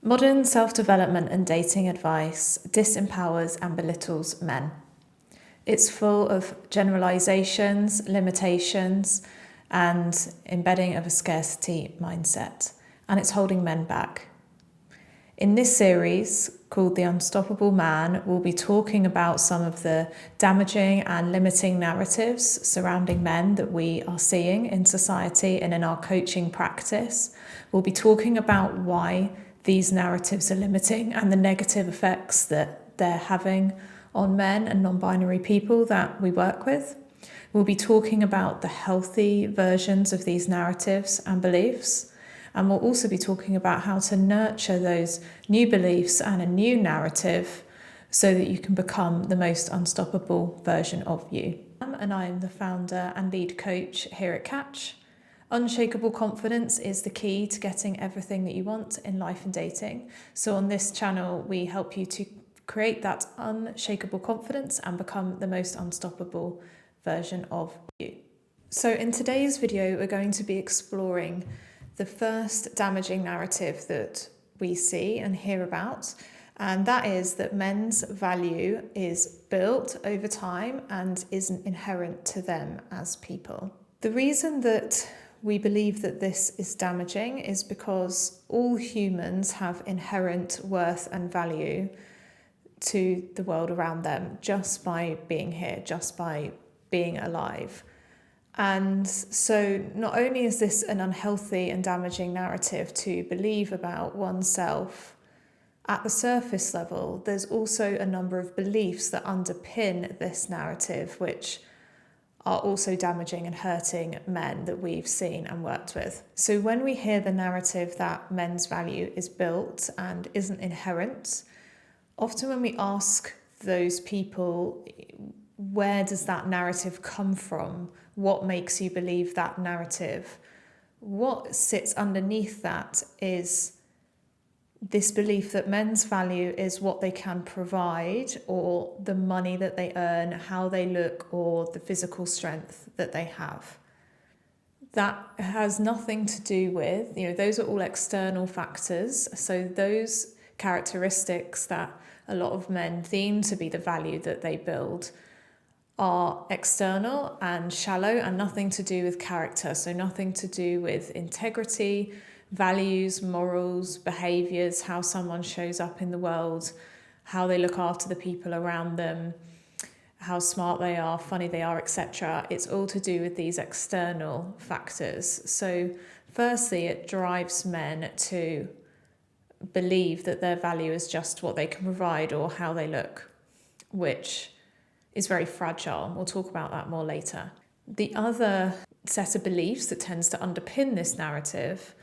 Modern self-development and dating advice disempowers and belittles men. It's full of generalizations, limitations, and embedding of a scarcity mindset, and it's holding men back. In this series, called The Unstoppable Man, we'll be talking about some of the damaging and limiting narratives surrounding men that we are seeing in society and in our coaching practice. We'll be talking about why these narratives are limiting and the negative effects that they're having on men and non-binary people that we work with. We'll be talking about the healthy versions of these narratives and beliefs. And we'll also be talking about how to nurture those new beliefs and a new narrative so that you can become the most unstoppable version of you. And I am the founder and lead coach here at Catch. Unshakable confidence is the key to getting everything that you want in life and dating. So on this channel, we help you to create that unshakable confidence and become the most unstoppable version of you. So in today's video, we're going to be exploring the first damaging narrative that we see and hear about, and that is that men's value is built over time and isn't inherent to them as people. The reason that we believe that this is damaging is because all humans have inherent worth and value to the world around them just by being here, just by being alive. And so not only is this an unhealthy and damaging narrative to believe about oneself at the surface level, there's also a number of beliefs that underpin this narrative, which are also damaging and hurting men that we've seen and worked with. So when we hear the narrative that men's value is built and isn't inherent, often when we ask those people, where does that narrative come from? What makes you believe that narrative? What sits underneath that is this belief that men's value is what they can provide, or the money that they earn, how they look, or the physical strength that they have. That has nothing to do with, those are all external factors. So those characteristics that a lot of men deem to be the value that they build are external and shallow and nothing to do with character. So nothing to do with integrity, values, morals, behaviors, how someone shows up in the world, how they look after the people around them, how smart they are, funny they are, etc. It's all to do with these external factors. So firstly, it drives men to believe that their value is just what they can provide or how they look, which is very fragile. We'll talk about that more later. The other set of beliefs that tends to underpin this narrative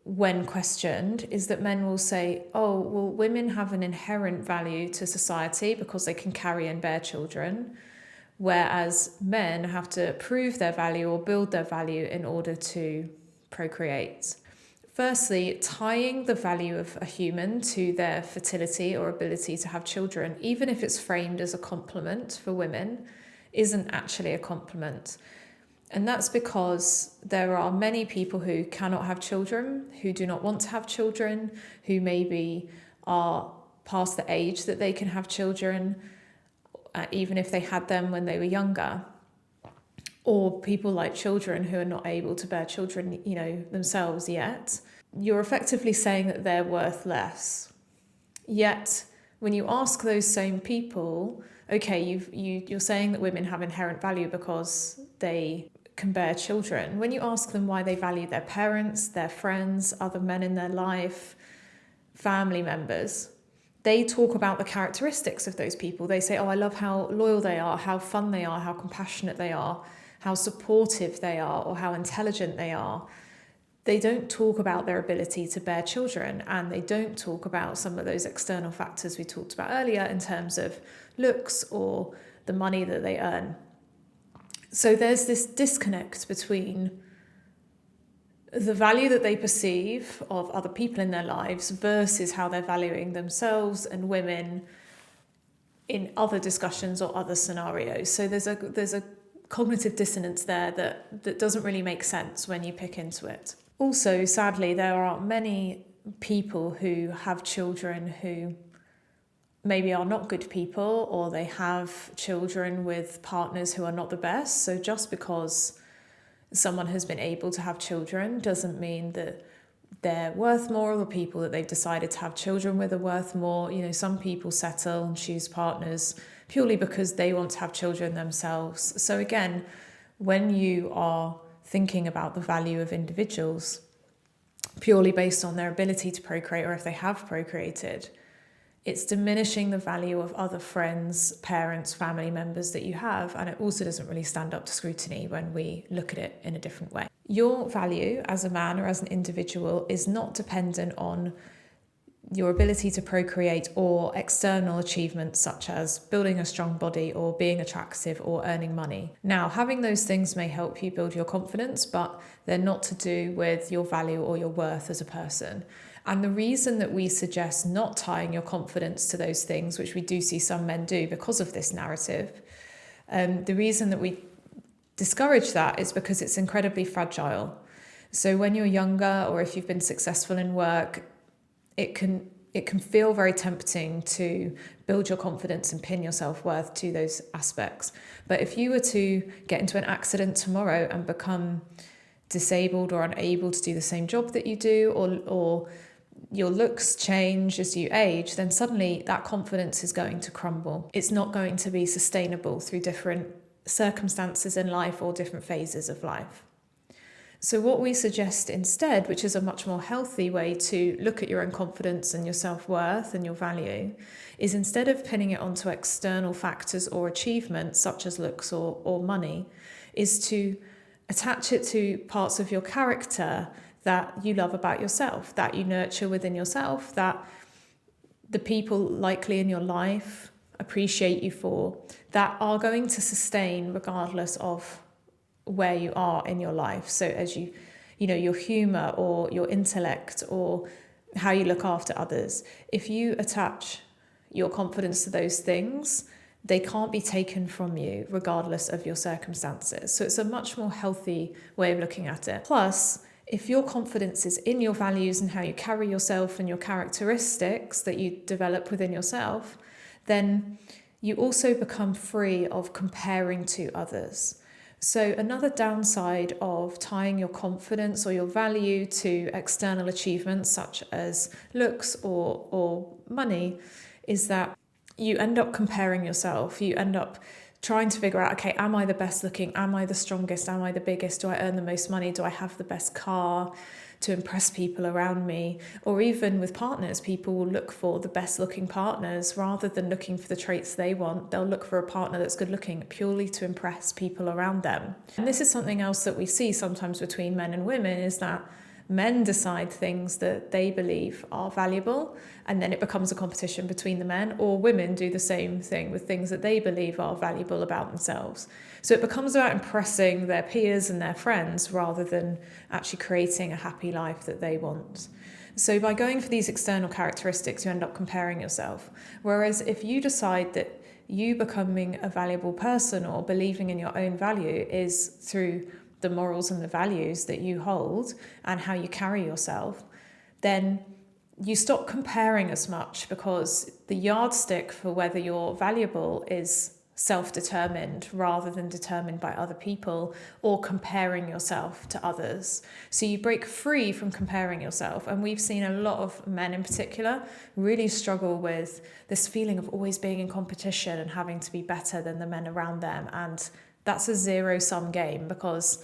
when questioned is that men will say, oh, well, women have an inherent value to society because they can carry and bear children, whereas men have to prove their value or build their value in order to procreate. Firstly, tying the value of a human to their fertility or ability to have children, even if it's framed as a compliment for women, isn't actually a compliment. And that's because there are many people who cannot have children, who do not want to have children, who maybe are past the age that they can have children, even if they had them when they were younger. Or people like children who are not able to bear children, themselves yet. You're effectively saying that they're worth less. Yet, when you ask those same people, okay, you're saying that women have inherent value because they can bear children. When you ask them why they value their parents, their friends, other men in their life, family members, they talk about the characteristics of those people. They say, oh, I love how loyal they are, how fun they are, how compassionate they are, how supportive they are, or how intelligent they are. They don't talk about their ability to bear children, and they don't talk about some of those external factors we talked about earlier in terms of looks or the money that they earn. So there's this disconnect between the value that they perceive of other people in their lives versus how they're valuing themselves and women in other discussions or other scenarios. So there's a cognitive dissonance there that doesn't really make sense when you pick into it. Also, sadly, there are many people who have children who maybe are not good people, or they have children with partners who are not the best. So just because someone has been able to have children doesn't mean that they're worth more, or the people that they've decided to have children with are worth more. You know, some people settle and choose partners purely because they want to have children themselves. So again, when you are thinking about the value of individuals purely based on their ability to procreate, or if they have procreated, it's diminishing the value of other friends, parents, family members that you have, and it also doesn't really stand up to scrutiny when we look at it in a different way. Your value as a man or as an individual is not dependent on your ability to procreate or external achievements such as building a strong body or being attractive or earning money. Now, having those things may help you build your confidence, but they're not to do with your value or your worth as a person. And the reason that we suggest not tying your confidence to those things, which we do see some men do because of this narrative, the reason that we discourage that is because it's incredibly fragile. So when you're younger, or if you've been successful in work, it can feel very tempting to build your confidence and pin your self-worth to those aspects. But if you were to get into an accident tomorrow and become disabled or unable to do the same job that you do, or your looks change as you age, then suddenly that confidence is going to crumble. It's not going to be sustainable through different circumstances in life or different phases of life. So what we suggest instead, which is a much more healthy way to look at your own confidence and your self-worth and your value, is instead of pinning it onto external factors or achievements such as looks or money, is to attach it to parts of your character that you love about yourself, that you nurture within yourself, that the people likely in your life appreciate you for, that are going to sustain regardless of where you are in your life. So as you know, your humor or your intellect or how you look after others, if you attach your confidence to those things, they can't be taken from you regardless of your circumstances. So it's a much more healthy way of looking at it. Plus, if your confidence is in your values and how you carry yourself and your characteristics that you develop within yourself, then you also become free of comparing to others. So another downside of tying your confidence or your value to external achievements such as looks or money is that you end up comparing yourself. You end up trying to figure out, okay, am I the best looking? Am I the strongest? Am I the biggest? Do I earn the most money? Do I have the best car to impress people around me? Or even with partners, people will look for the best looking partners rather than looking for the traits they want. They'll look for a partner that's good looking purely to impress people around them. And this is something else that we see sometimes between men and women, is that men decide things that they believe are valuable, and then it becomes a competition between the men, or women do the same thing with things that they believe are valuable about themselves. So it becomes about impressing their peers and their friends rather than actually creating a happy life that they want. So by going for these external characteristics, you end up comparing yourself. Whereas if you decide that you becoming a valuable person or believing in your own value is through the morals and the values that you hold and how you carry yourself, then you stop comparing as much, because the yardstick for whether you're valuable is self-determined rather than determined by other people or comparing yourself to others. So you break free from comparing yourself. And we've seen a lot of men in particular really struggle with this feeling of always being in competition and having to be better than the men around them. And that's a zero-sum game, because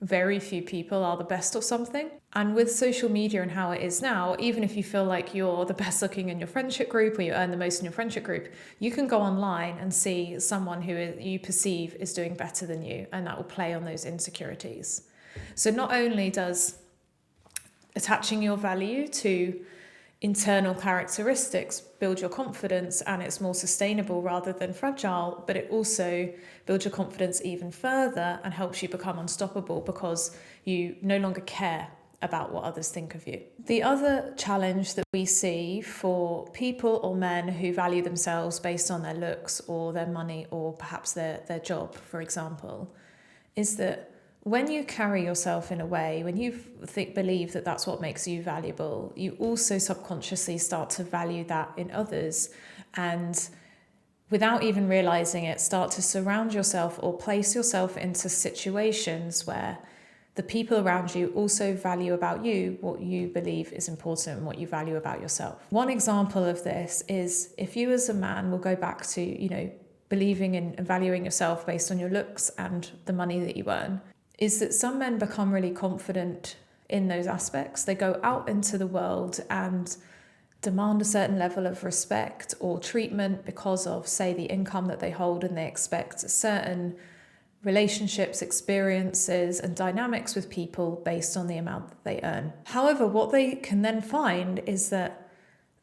very few people are the best of something. And with social media and how it is now, even if you feel like you're the best looking in your friendship group or you earn the most in your friendship group, you can go online and see someone who you perceive is doing better than you, and that will play on those insecurities. So not only does attaching your value to internal characteristics build your confidence, and it's more sustainable rather than fragile, but it also builds your confidence even further and helps you become unstoppable because you no longer care about what others think of you. The other challenge that we see for people or men who value themselves based on their looks or their money or perhaps their job, for example, is that When you carry yourself in a way, when you believe that that's what makes you valuable, you also subconsciously start to value that in others, and without even realizing it, start to surround yourself or place yourself into situations where the people around you also value about you what you believe is important and what you value about yourself. One example of this is if you as a man will go back to, believing in and valuing yourself based on your looks and the money that you earn, is that some men become really confident in those aspects. They go out into the world and demand a certain level of respect or treatment because of, say, the income that they hold, and they expect certain relationships, experiences, and dynamics with people based on the amount that they earn. However, what they can then find is that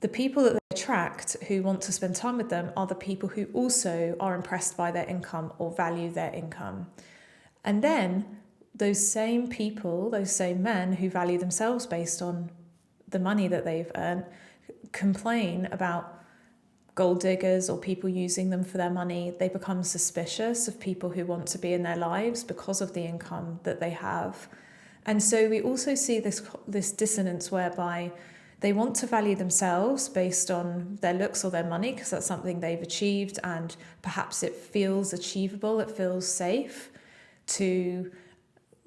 the people that they attract who want to spend time with them are the people who also are impressed by their income or value their income. And then those same people, those same men who value themselves based on the money that they've earned, complain about gold diggers or people using them for their money. They become suspicious of people who want to be in their lives because of the income that they have. And so we also see this dissonance whereby they want to value themselves based on their looks or their money because that's something they've achieved, and perhaps it feels achievable, it feels safe to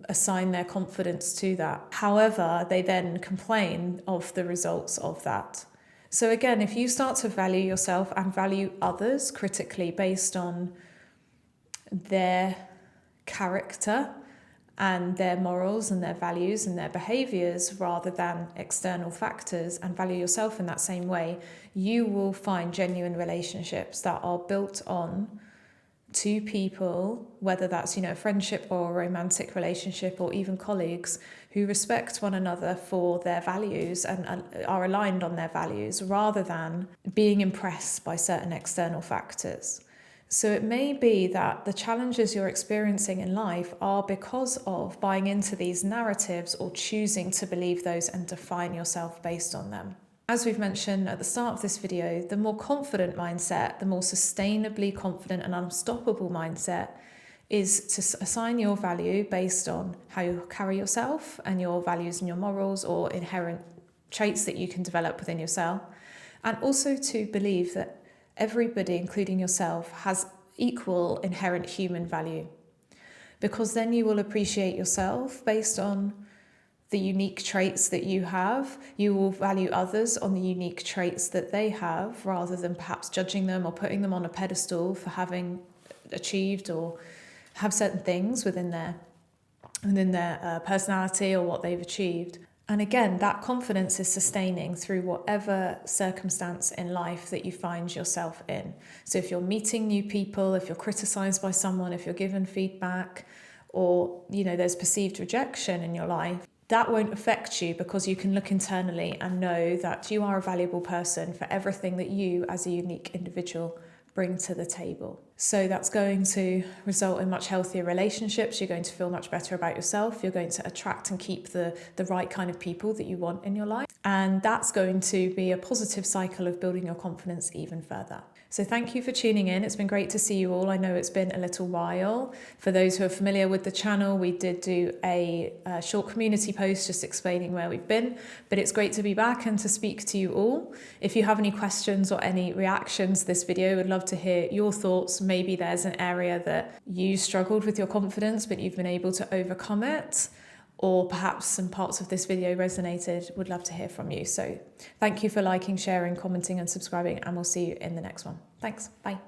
assign their confidence to that. However, they then complain of the results of that. So again, if you start to value yourself and value others critically based on their character and their morals and their values and their behaviors rather than external factors, and value yourself in that same way, you will find genuine relationships that are built on two people, whether that's, a friendship or a romantic relationship or even colleagues, who respect one another for their values and are aligned on their values rather than being impressed by certain external factors. So it may be that the challenges you're experiencing in life are because of buying into these narratives or choosing to believe those and define yourself based on them. As we've mentioned at the start of this video, the more confident mindset, the more sustainably confident and unstoppable mindset is to assign your value based on how you carry yourself and your values and your morals or inherent traits that you can develop within yourself. And also to believe that everybody, including yourself, has equal inherent human value. Because then you will appreciate yourself based on the unique traits that you have. You will value others on the unique traits that they have, rather than perhaps judging them or putting them on a pedestal for having achieved or have certain things within their personality or what they've achieved. And again, that confidence is sustaining through whatever circumstance in life that you find yourself in. So if you're meeting new people, if you're criticized by someone, if you're given feedback, or there's perceived rejection in your life, that won't affect you, because you can look internally and know that you are a valuable person for everything that you as a unique individual bring to the table. So that's going to result in much healthier relationships. You're going to feel much better about yourself. You're going to attract and keep the right kind of people that you want in your life. And that's going to be a positive cycle of building your confidence even further. So thank you for tuning in. It's been great to see you all. I know it's been a little while. For those who are familiar with the channel, we did do a short community post just explaining where we've been, but it's great to be back and to speak to you all. If you have any questions or any reactions to this video, we'd love to hear your thoughts. Maybe there's an area that you struggled with your confidence, but you've been able to overcome it. Or perhaps some parts of this video resonated. Would love to hear from you. So thank you for liking, sharing, commenting and subscribing, and we'll see you in the next one. Thanks. Bye.